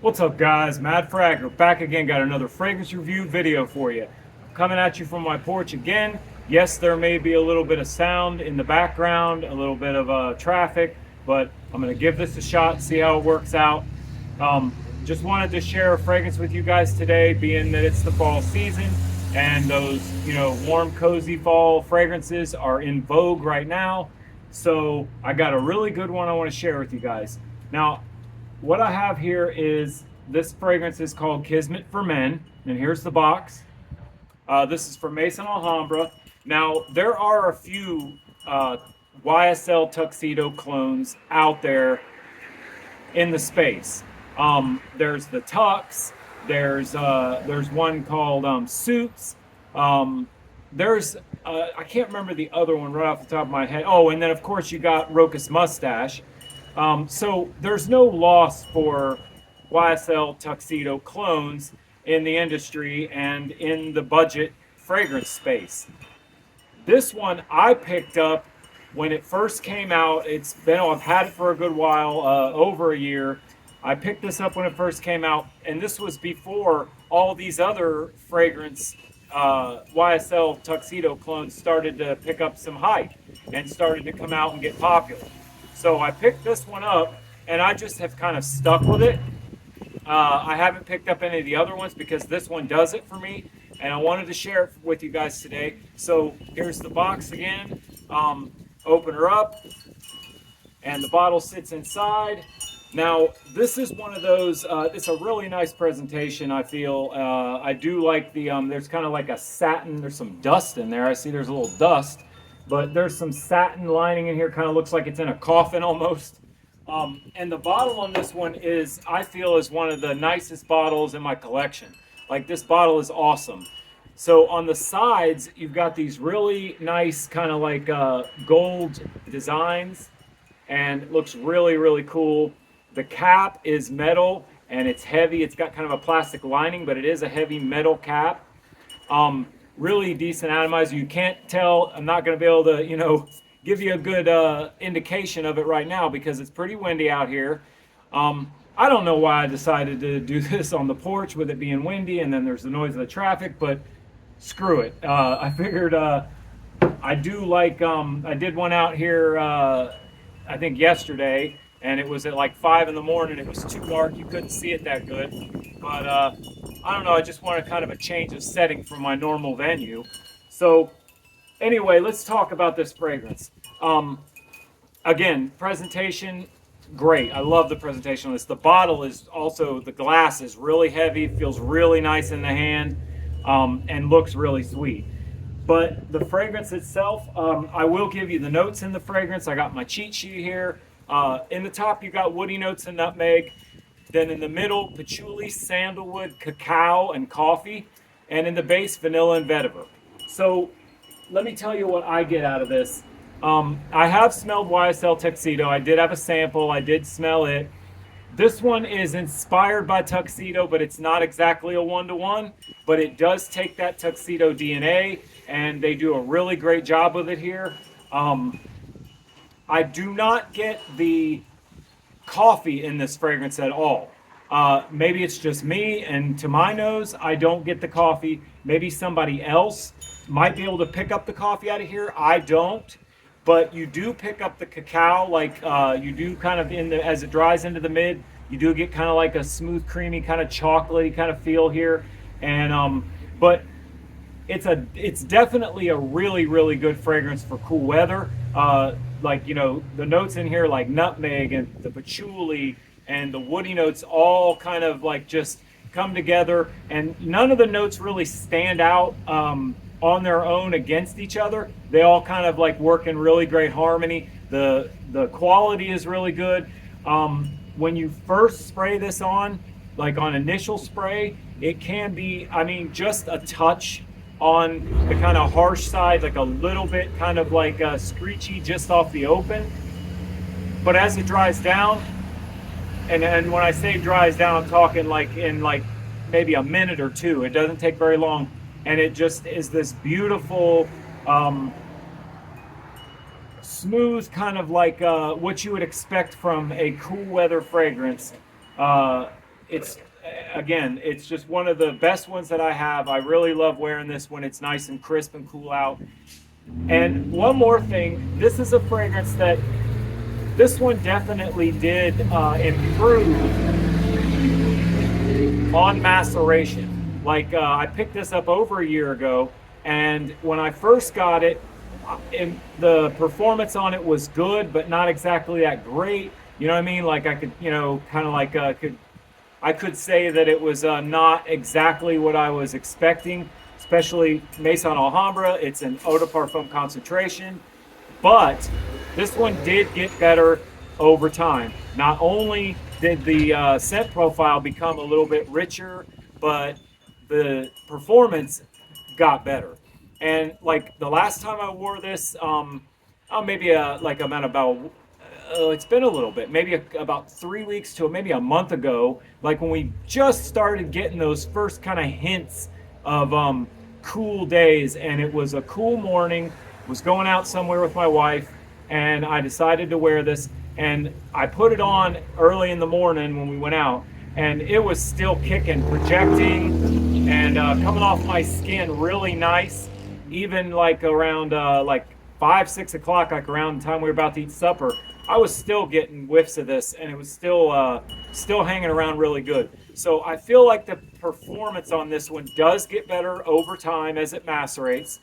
What's up, guys? Mad Fragger back again. Got another fragrance review video for you. Coming at you from my porch again. Yes, there may be a little bit of sound in the background, a little bit of traffic, but I'm going to give this a shot, see how it works out. Um, just wanted to share a fragrance with you guys today, being that it's the fall season and those, warm, cozy fall fragrances are in vogue right now. So I got a really good one I want to share with you guys. Now, what I have here is this fragrance is called Kismet for Men, and here's the box. This is from Maison Alhambra. Now, there are a few YSL Tuxedo clones out there in the space. There's the Tux. There's one called Suits. There's I can't remember the other one right off the top of my head. Oh, and then of course you got Roca's Mustache. So there's no loss for YSL Tuxedo clones in the industry and in the budget fragrance space. This one I picked up when it first came out. I've had it for a good while, over a year. I picked this up when it first came out, and this was before all these other fragrance YSL Tuxedo clones started to pick up some hype and started to come out and get popular. So I picked this one up, and I just have kind of stuck with it. I haven't picked up any of the other ones because this one does it for me, and I wanted to share it with you guys today. So here's the box again. Open her up, and the bottle sits inside. Now, this is one of those, it's a really nice presentation, I feel. I do like there's kind of like a satin, there's some dust in there. I see there's a little dust, but there's some satin lining in here, kind of looks like it's in a coffin almost. And the bottle on this one I feel, is one of the nicest bottles in my collection. Like, this bottle is awesome. So on the sides, you've got these really nice kind of like gold designs, and it looks really, really cool. The cap is metal and it's heavy. It's got kind of a plastic lining, but it is a heavy metal cap. Really decent atomizer. You can't tell. I'm not going to be able to, give you a good indication of it right now because it's pretty windy out here. I don't know why I decided to do this on the porch with it being windy, and then there's the noise of the traffic, but screw it. I figured I do like, I did one out here, I think yesterday, and it was at like 5 in the morning. It was too dark. You couldn't see it that good. But I don't know. I just wanted kind of a change of setting from my normal venue. So anyway, let's talk about this fragrance. Again, presentation, great. I love the presentation of this. The bottle is also, the glass is really heavy, feels really nice in the hand, and looks really sweet. But the fragrance itself, I will give you the notes in the fragrance. I got my cheat sheet here. In the top, you got woody notes and nutmeg. Then in the middle, patchouli, sandalwood, cacao, and coffee. And in the base, vanilla and vetiver. So let me tell you what I get out of this. I have smelled YSL Tuxedo. I did have a sample. I did smell it. This one is inspired by Tuxedo, but it's not exactly a one-to-one. But it does take that Tuxedo DNA, and they do a really great job with it here. I do not get the coffee in this fragrance at all. Maybe it's just me, and to my nose, I don't get the coffee. Maybe somebody else might be able to pick up the coffee out of here. I don't. But you do pick up the cacao, like you do kind of as it dries into the mid, you do get kind of like a smooth, creamy, kind of chocolatey kind of feel here. And but it's definitely a really, really good fragrance for cool weather. Like, the notes in here, like nutmeg and the patchouli and the woody notes, all kind of like just come together, and none of the notes really stand out on their own against each other. They all kind of like work in really great harmony. The quality is really good. When you first spray this on, like on initial spray, it can be, just a touch on the kind of harsh side, like a little bit kind of like screechy just off the open. But as it dries down, and when I say dries down, I'm talking like in like maybe a minute or two. It doesn't take very long, and it just is this beautiful, smooth kind of like what you would expect from a cool weather fragrance. it's again, it's just one of the best ones that I have. I really love wearing this when it's nice and crisp and cool out. And one more thing, this is a fragrance that this one definitely did improve on maceration. Like I picked this up over a year ago, and when I first got it, the performance on it was good, but not exactly that great. You know what I mean? Like I could, you know, kind of like I could say that it was not exactly what I was expecting, especially Maison Alhambra. It's an eau de parfum concentration, but this one did get better over time. Not only did the scent profile become a little bit richer, but the performance got better. And like the last time I wore this, maybe like about it's been a little bit, maybe about 3 weeks to maybe a month ago, like when we just started getting those first kind of hints of cool days, and it was a cool morning, was going out somewhere with my wife, and I decided to wear this, and I put it on early in the morning when we went out, and it was still kicking, projecting, and coming off my skin really nice, even like around like 5-6 o'clock, like around the time we were about to eat supper. I was still getting whiffs of this, and it was still hanging around really good. So I feel like the performance on this one does get better over time as it macerates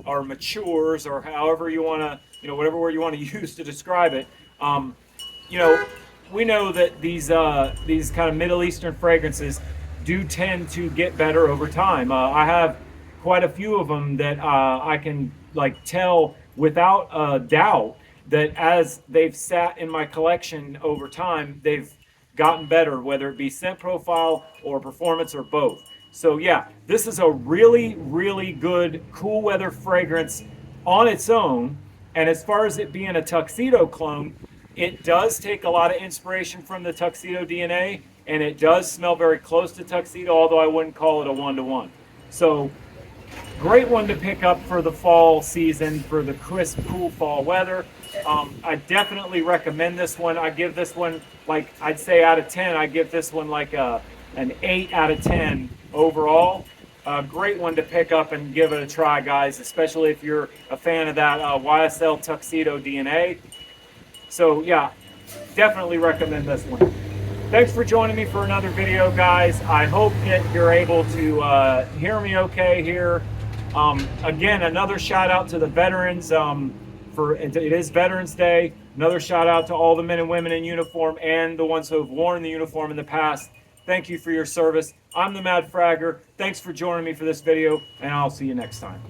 or matures, or however you want to, you know, whatever word you want to use to describe it. You know, we know that these kind of Middle Eastern fragrances do tend to get better over time. I have quite a few of them that I can like tell without a doubt that as they've sat in my collection over time, they've gotten better, whether it be scent profile or performance or both. So yeah, this is a really, really good cool weather fragrance on its own. And as far as it being a Tuxedo clone, it does take a lot of inspiration from the Tuxedo DNA, and it does smell very close to Tuxedo, although I wouldn't call it a one-to-one. So great one to pick up for the fall season, for the crisp, cool fall weather. I definitely recommend this one. I give this one, like, I'd say out of 10, I give this one like an 8 out of 10 overall. Great one to pick up and give it a try, guys, especially if you're a fan of that YSL Tuxedo DNA. So yeah, definitely recommend this one. Thanks for joining me for another video, guys. I hope that you're able to hear me okay here. Again, another shout out to the veterans. It is Veterans Day. Another shout out to all the men and women in uniform and the ones who have worn the uniform in the past. Thank you for your service. I'm the Mad Fragger. Thanks for joining me for this video, and I'll see you next time.